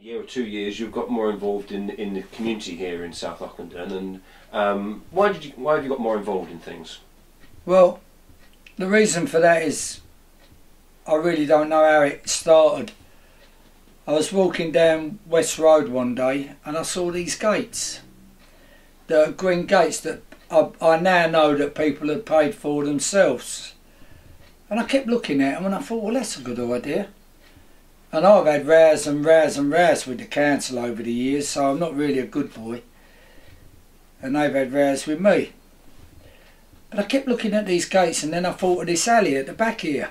year or 2 years you've got more involved in the community here in South Ockendon, and why have you got more involved in things? Well, the reason for that is I really don't know how it started. I was walking down West Road one day and I saw these gates, the green gates that I now know that people had paid for themselves, and I kept looking at them and I thought, well, that's a good idea. And I've had rows and rows and rows with the council over the years, so I'm not really a good boy, and they've had rows with me. But I kept looking at these gates, and then I thought of this alley at the back here,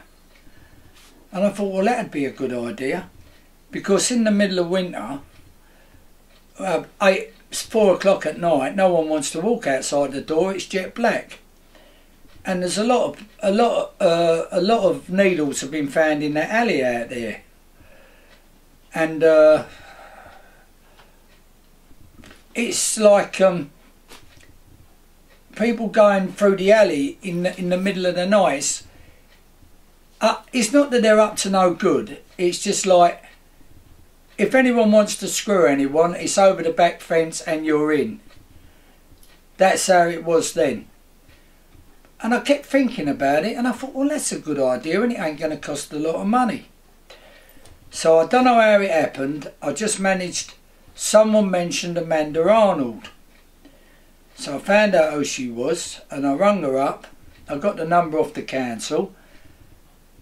and I thought, well, that'd be a good idea, because in the middle of winter, 4 o'clock at night, no one wants to walk outside the door. It's jet black, and there's a lot of needles have been found in that alley out there, and it's like people going through the alley in the middle of the night. It's not that they're up to no good. It's just like, if anyone wants to screw anyone, it's over the back fence and you're in. That's how it was then. And I kept thinking about it, and I thought, well, that's a good idea, and it ain't going to cost a lot of money. So I don't know how it happened. I just managed, someone mentioned Amanda Arnold. So I found out who she was, and I rung her up. I got the number off the council.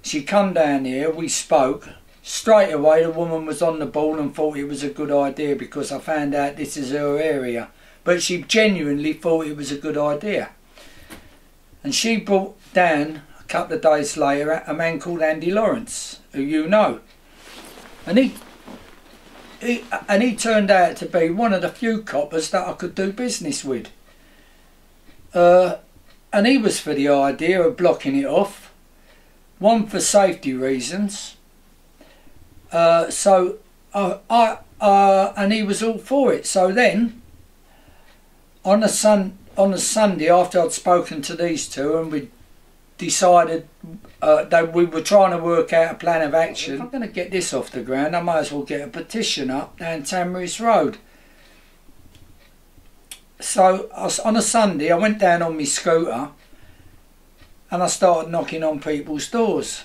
She come down here, we spoke. Straight away the woman was on the ball and thought it was a good idea, because I found out this is her area. But she genuinely thought it was a good idea. And she brought down, a couple of days later, a man called Andy Lawrence, who you know. And he turned out to be one of the few coppers that I could do business with. And he was for the idea of blocking it off. One, for safety reasons. And he was all for it. So then, on a Sunday, after I'd spoken to these two, and we decided that we were trying to work out a plan of action. If I'm going to get this off the ground, I might as well get a petition up down Tamarisk Road. So on a Sunday, I went down on my scooter and I started knocking on people's doors.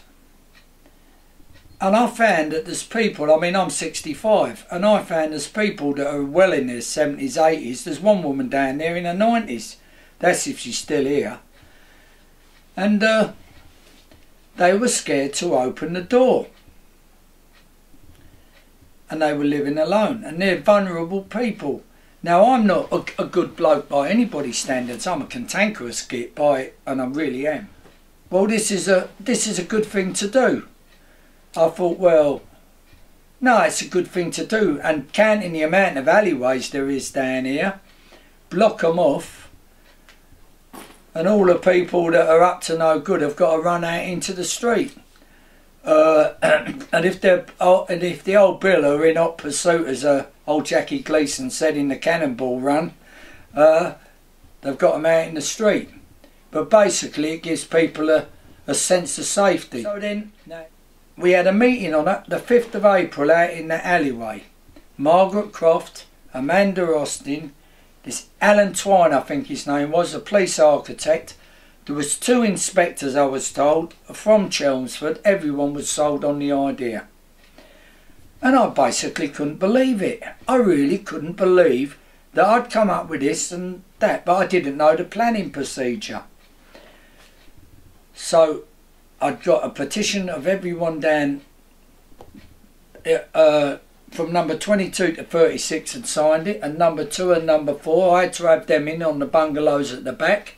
And I found that there's people, I mean, I'm 65, and I found there's people that are well in their 70s, 80s. There's one woman down there in her 90s. That's if she's still here. And they were scared to open the door. And they were living alone. And they're vulnerable people. Now, I'm not a good bloke by anybody's standards. I'm a cantankerous git and I really am. Well, this is a good thing to do. I thought, well, no, it's a good thing to do. And counting the amount of alleyways there is down here, block them off. And all the people that are up to no good have got to run out into the street. And if the old Bill are in hot pursuit, as old Jackie Gleason said in the Cannonball Run, they've got them out in the street. But basically, it gives people a sense of safety. So then, we had a meeting on it, the 5th of April, out in the alleyway. Margaret Croft, Amanda Austin, this Alan Twine, I think his name was, a police architect. There was 2 inspectors, I was told, from Chelmsford. Everyone was sold on the idea. And I basically couldn't believe it. I really couldn't believe that I'd come up with this and that, but I didn't know the planning procedure. So I'd got a petition of everyone down from number 22 to 36 had signed it, and number 2 and number 4, I had to have them in on the bungalows at the back.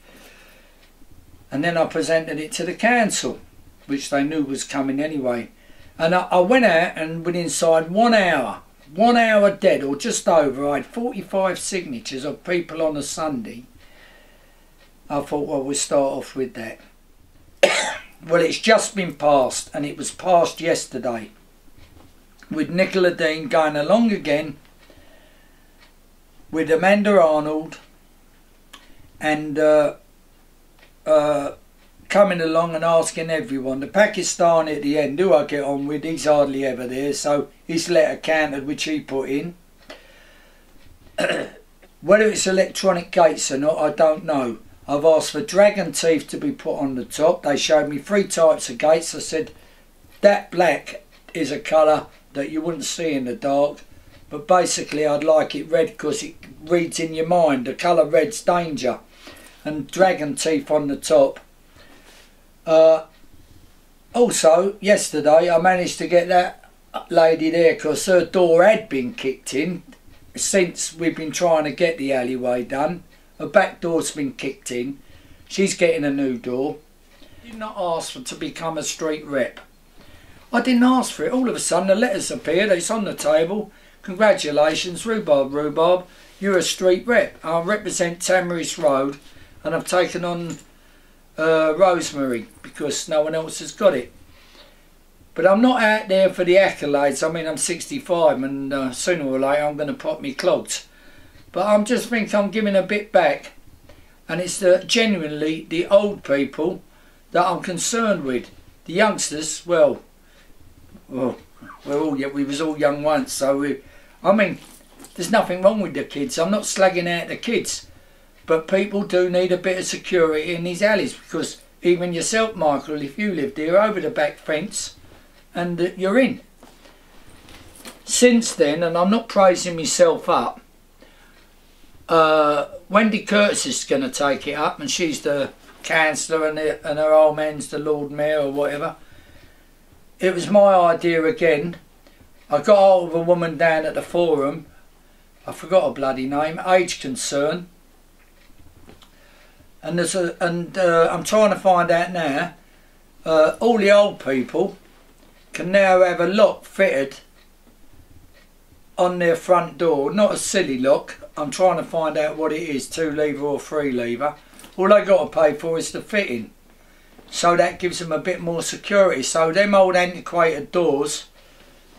And then I presented it to the council, which they knew was coming anyway. And I went out, and within inside 1 hour dead, or just over, I had 45 signatures of people on a Sunday. I thought, well, we'll start off with that. Well, it's just been passed, and it was passed yesterday, with Nicola Dean going along again, with Amanda Arnold, and coming along and asking everyone. The Pakistani at the end, who I get on with, he's hardly ever there, so his letter counted, which he put in. Whether it's electronic gates or not, I don't know. I've asked for dragon teeth to be put on the top. They showed me 3 types of gates. I said, that black is a colour that you wouldn't see in the dark, but basically I'd like it red because it reads in your mind. The colour red's danger. And dragon teeth on the top. Also, yesterday I managed to get that lady there because her door had been kicked in since we've been trying to get the alleyway done. Her back door's been kicked in. She's getting a new door. I did not ask for to become a street rep. I didn't ask for it. All of a sudden the letters appeared. It's on the table. Congratulations, Rhubarb. You're a street rep. I represent Tamarisk Road and I've taken on Rosemary because no one else has got it. But I'm not out there for the accolades. I mean, I'm 65 and sooner or later I'm going to pop me clogs. But I'm just think I'm giving a bit back, and it's genuinely the old people that I'm concerned with. The youngsters, well, we was all young once, so I mean, there's nothing wrong with the kids. I'm not slagging out the kids, but people do need a bit of security in these alleys because even yourself, Michael, if you lived here, over the back fence, and you're in. Since then, and I'm not praising myself up, Wendy Curtis is going to take it up, and she's the councillor and her old man's the Lord Mayor or whatever. It was my idea again. I got hold of a woman down at the forum, I forgot her bloody name, Age Concern, and I'm trying to find out now, all the old people can now have a lock fitted on their front door, not a silly lock. I'm trying to find out what it is, 2 lever or 3 lever. All they got to pay for is the fitting, so that gives them a bit more security. So them old antiquated doors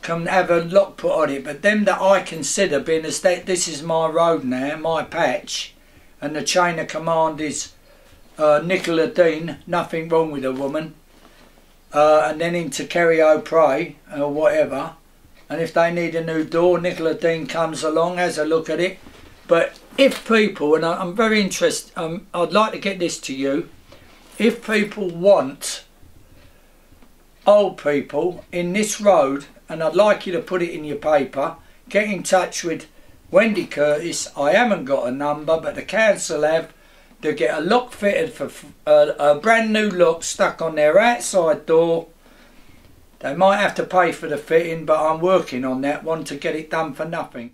can have a lock put on it, but them that I consider, being as that this is my road now, my patch, and the chain of command is Nicola Dean, nothing wrong with a woman, and then into Kerry O'Prey or whatever. And if they need a new door, Nicola Dean comes along, has a look at it. But if people, and I'm very interested, I'd like to get this to you, if people want old people in this road, and I'd like you to put it in your paper, get in touch with Wendy Curtis. I haven't got a number, but the council have. They'll get a lock fitted for a brand new lock stuck on their outside door. They might have to pay for the fitting, but I'm working on that one to get it done for nothing.